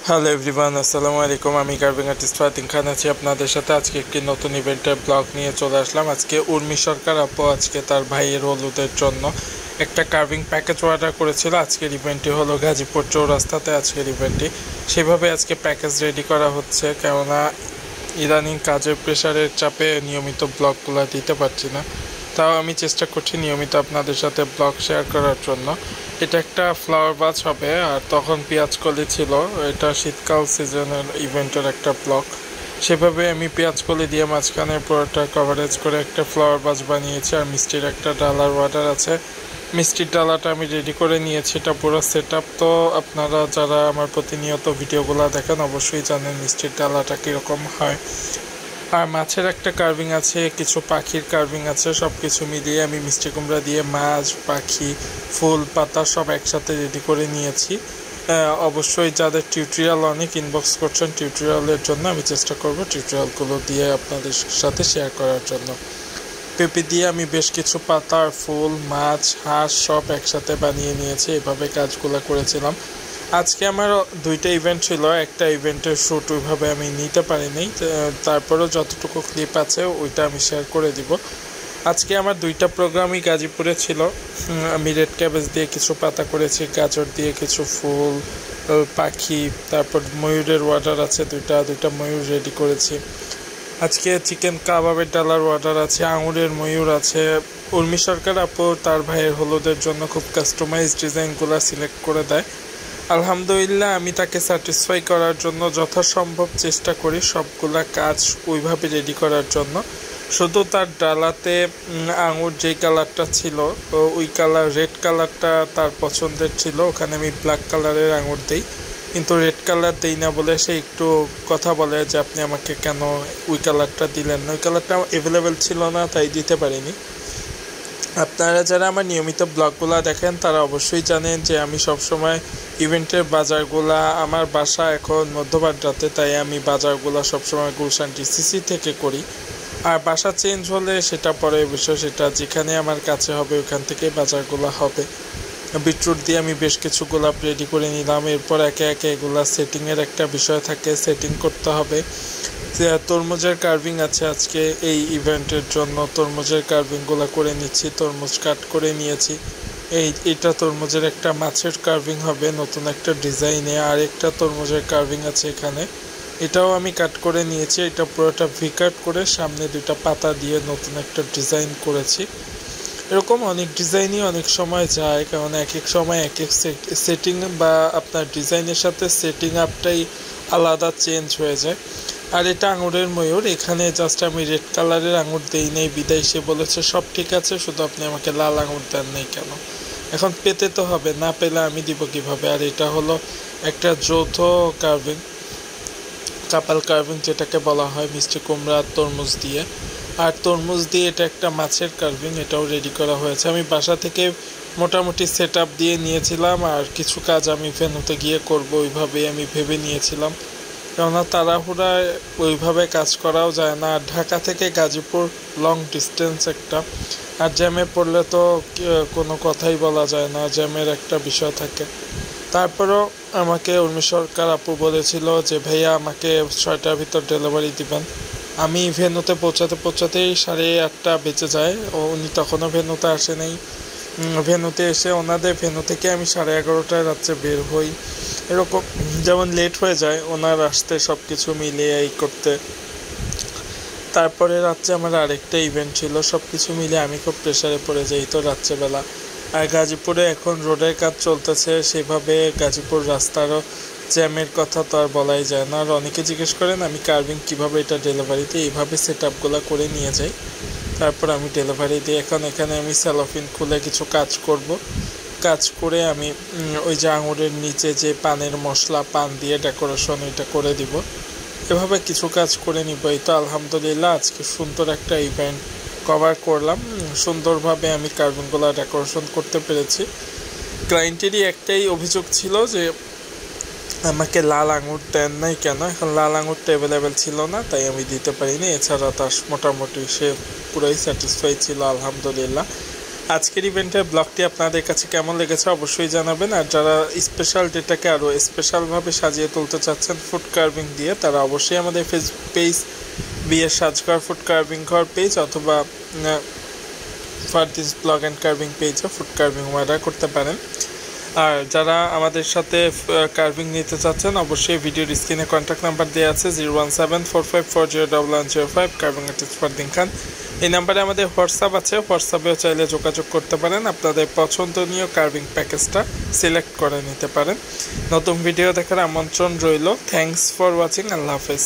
Hello everyone, আসসালামু আলাইকুম। আমি কার্ভিং আর্টিস্ট ফাতিন খান আছি আপনাদের সাথে। আজকে একটি নতুন ইভেন্টের ব্লগ নিয়ে চলে আসলাম। আজকে উর্মি সরকার আপু আজকে তার ভাইয়ের হলুদের জন্য একটা কার্ভিং প্যাকেজ অর্ডার করেছিল। আজকের ইভেন্টটি হলো গাজীপুর চৌরাস্তাতে আজকের ইভেন্টটি। সেভাবে আজকে প্যাকেজ রেডি করা হচ্ছে, কেননা ইদানিং কাজের প্রেশারের চাপে নিয়মিত ব্লগগুলো দিতে পারছি না। তাও আমি চেষ্টা করছি নিয়মিত আপনাদের সাথে ব্লগ শেয়ার করার জন্য। এটা একটা ফ্লাওয়ার বাজ হবে, আর তখন পেঁয়াজকলি ছিল। এটা শীতকাল সিজনের ইভেন্টের একটা ব্লগ। সেভাবে আমি পেঁয়াজকলি দিয়ে মাঝখানে পুরোটা কভারেজ করে একটা ফ্লাওয়ার বাজ বানিয়েছি। আর মিষ্টির একটা ডালার অর্ডার আছে। মিষ্টির ডালাটা আমি রেডি করে নিয়েছি। এটা পুরো সেট আপ। তো আপনারা যারা আমার প্রতিনিয়ত ভিডিওগুলো দেখেন অবশ্যই জানেন মিষ্টির ডালাটা কীরকম হয়। আর মাছের একটা কার্ভিং আছে, কিছু পাখির কার্ভিং আছে। সব কিছু মিলিয়ে আমি মিষ্টি কুমড়া দিয়ে মাছ, পাখি, ফুল, পাতা সব একসাথে রেডি করে নিয়েছি। অবশ্যই যাদের টিউটোরিয়াল অনেক ইনবক্স করছেন টিউটোরিয়ালের জন্য, আমি চেষ্টা করব টিউটোরিয়ালগুলো দিয়ে আপনাদের সাথে শেয়ার করার জন্য। পেঁপে দিয়ে আমি বেশ কিছু পাতা, ফুল, মাছ, হাঁস সব একসাথে বানিয়ে নিয়েছি। এভাবে কাজগুলো করেছিলাম। আজকে আমার দুইটা ইভেন্ট ছিল। একটা ইভেন্টের শ্যুট ওইভাবে আমি নিতে পারিনি, তারপরেও যতটুকু ক্লিপ আছে ওইটা আমি শেয়ার করে দিব। আজকে আমার দুইটা প্রোগ্রামই গাজীপুরে ছিল। আমি রেড ক্যাবেজ দিয়ে কিছু পাতা করেছি, গাজর দিয়ে কিছু ফুল, পাখি, তারপর ময়ূরের অর্ডার আছে দুইটা ময়ূর রেডি করেছি। আজকে চিকেন কাবাবের ডালার অর্ডার আছে, আঙুরের ময়ূর আছে। উর্মি সরকার আপু তার ভাইয়ের হলুদের জন্য খুব কাস্টমাইজ ডিজাইনগুলো সিলেক্ট করে দেয়। আলহামদুলিল্লাহ, আমি তাকে স্যাটিসফাই করার জন্য যথাসম্ভব চেষ্টা করি সবগুলা কাজ ওইভাবে রেডি করার জন্য। শুধু তার ডালাতে আঙুর যেই কালারটা ছিল ওই কালার, রেড কালারটা তার পছন্দের ছিল। ওখানে আমি ব্ল্যাক কালারের আঙুর দিই, কিন্তু রেড কালার দিই না বলে সে একটু কথা বলে যে আপনি আমাকে কেন ওই কালারটা দিলেন না। ওই কালারটা অ্যাভেলেবেল ছিল না, তাই দিতে পারিনি। আপনারা যারা আমার নিয়মিত ব্লগগুলো দেখেন তারা অবশ্যই জানেন যে আমি সবসময় ইভেন্টের বাজারগুলা, আমার বাসা এখন মধ্যবাড্ডাতে, তাই আমি বাজারগুলো সবসময় গুলশান ডিসিসি থেকে করি। আর বাসা চেঞ্জ হলে সেটা পরের বিষয়, সেটা যেখানে আমার কাছে হবে ওখান থেকে বাজারগুলো হবে। বিটরুট দিয়ে আমি বেশ কিছু গোলাপ রেডি করে নিলাম। এরপর একে একে এগুলা সেটিংয়ের একটা বিষয় থাকে, সেটিং করতে হবে। তরমুজের কার্ভিং আছে আজকে এই ইভেন্টের জন্য। তরমুজের কার্ভিংগুলো করে নিচ্ছি, তরমুজ কাট করে নিয়েছি। এটা তরমুজের একটা মাছের কার্ভিং হবে নতুন একটা ডিজাইনে। আর একটা তরমুজের কার্ভিং আছে এখানে, এটাও আমি কাট করে নিয়েছি। এটা পুরোটা ভি কাট করে সামনে দুইটা পাতা দিয়ে নতুন একটা ডিজাইন করেছি। এরকম অনেক ডিজাইনই অনেক সময় যায়, কারণ এক এক সময় এক এক সেটিং বা আপনার ডিজাইনের সাথে সেটিং আপটাই আলাদা চেঞ্জ হয়ে যায়। আর এটা আঙুরের ময়ূর। এখানে জাস্ট আমি রেড কালারের আঙুর দেই নাই বিদায়, সে বলেছে সব ঠিক আছে, শুধু আপনি আমাকে লাল আঙুর দেন নাই কেন। এখন পেতে তো হবে, না পেলে আমি দিব কিভাবে। আর এটা হলো একটা যৌথ কার্ভিং, কাপাল কার্ভিং যেটাকে বলা হয়, মিষ্টি কুমড়া তরমুজ দিয়ে। আর তরমুজ দিয়ে এটা একটা মাছের কার্ভিং, এটাও রেডি করা হয়েছে। আমি বাসা থেকে মোটামুটি সেট আপ দিয়ে নিয়েছিলাম, আর কিছু কাজ আমি ভেন্যুতে গিয়ে করব ওইভাবেই আমি ভেবে নিয়েছিলাম, কেননা তাড়াহুড়ায় ওইভাবে কাজ করাও যায় না। আর ঢাকা থেকে গাজীপুর লং ডিস্টেন্স একটা, আর জ্যামে পড়লে তো কোনো কথাই বলা যায় না, জ্যামের একটা বিষয় থাকে। তারপরেও আমাকে উর্মি সরকার আপু বলেছিল যে ভাইয়া আমাকে 6টার ভিতর ডেলিভারি দিবেন। আমি ভেন্যুতে পৌঁছাতেই 8:30 বেজে যায়। উনি তখনও ভেন্যুতে আসে নাই। ভেন্যুতে এসে ওনাদের ভেন্যু থেকে আমি 11:30 রাত্রে বের হই। এরকম যেমন লেট হয়ে যায় ওনার আসতে, সব কিছু মিলিয়ে এই করতে। তারপরে রাত্রে আমার আরেকটা ইভেন্ট ছিল। সব কিছু মিলিয়ে আমি খুব প্রেশারে পড়ে যাই তো রাত্রেবেলা। আর গাজীপুরে এখন রোডের কাজ চলতেছে, সেভাবে গাজীপুর রাস্তারও জ্যামের কথা তো আর বলাই যায় না। আর অনেকে জিজ্ঞেস করেন আমি কার্ভিং কীভাবে এটা ডেলিভারিতে, এইভাবে সেট আপগুলো করে নিয়ে যাই, তারপর আমি ডেলিভারি দিই। এখন এখানে আমি সেলোফিন খুলে কিছু কাজ করব। কাজ করে আমি ওই যে আঙুরের নিচে যে পানের মশলা, পান দিয়ে ডেকোরেশন, এটা করে দিব। এভাবে কিছু কাজ করে নিব। এই তো আলহামদুলিল্লাহ আজকে সুন্দর একটা ইভেন্ট কভার করলাম। সুন্দরভাবে আমি কার্ভিংগুলো ডেকোরেশন করতে পেরেছি। ক্লায়েন্টেরই একটাই অভিযোগ ছিল যে আমাকে লাল আঙুর দেন নাই কেন। এখন লাল আঙুরটা অ্যাভেলেবেল ছিল না, তাই আমি দিতে পারিনি। এছাড়া তার মোটামুটি সে পুরোই স্যাটিসফাই ছিল আলহামদুলিল্লাহ। আজকের ইভেন্টের ব্লগটি আপনাদের কাছে কেমন লেগেছে অবশ্যই জানাবেন। আর যারা স্পেশাল ডেটাকে আরও স্পেশালভাবে সাজিয়ে তুলতে চাচ্ছেন ফুড কার্ভিং দিয়ে, তারা অবশ্যই আমাদের ফেসবুক পেজ বিয়ের সাজঘর ফুড কার্ভিং ঘর পেজ অথবা ফারদিস ব্লগ অ্যান্ড কার্ভিং পেজে ফুড কার্ভিং অর্ডার করতে পারেন। আর যারা আমাদের সাথে কার্ভিং নিতে চাচ্ছেন অবশ্যই ভিডিওর স্ক্রিনে কন্ট্যাক্ট নাম্বার দেওয়া আছে 01745401105 কার্ভিং আর্টিস্ট ফারদিন খান। এই নাম্বারে আমাদের হোয়াটসঅ্যাপ আছে, হোয়াটসঅ্যাপেও চাইলে যোগাযোগ করতে পারেন, আপনাদের পছন্দনীয় কার্ভিং প্যাকেজটা সিলেক্ট করে নিতে পারেন। নতুন ভিডিও দেখার আমন্ত্রণ রইল। Thanks for watching. আল্লাহ হাফেজ।